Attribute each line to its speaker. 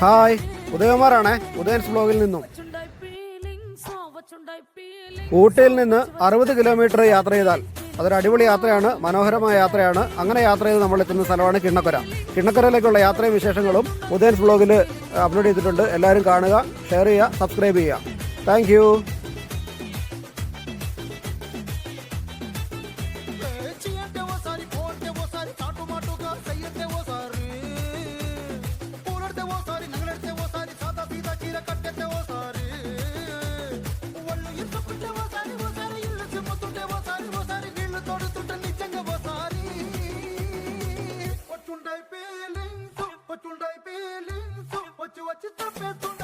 Speaker 1: Hi, ഉദയകുമാറാണേ, ഉദയൻസ് ബ്ലോഗിൽ നിന്നും. ഊട്ടിയിൽ നിന്ന് 60 കിലോമീറ്റർ യാത്ര ചെയ്താൽ അതൊരു അടിപൊളി യാത്രയാണ്, മനോഹരമായ യാത്രയാണ്. അങ്ങനെ യാത്ര ചെയ്ത് നമ്മൾ എത്തുന്ന സ്ഥലമാണ് കിണ്ണക്കര. കിണ്ണക്കരയിലേക്കുള്ള യാത്രയും വിശേഷങ്ങളും ഉദയൻസ് ബ്ലോഗിൽ അപ്ലോഡ് ചെയ്തിട്ടുണ്ട്. എല്ലാവരും കാണുക, ഷെയർ ചെയ്യുക, സബ്സ്ക്രൈബ് ചെയ്യുക. Thank you.
Speaker 2: What you like feeling, so what you like feeling, so what you tap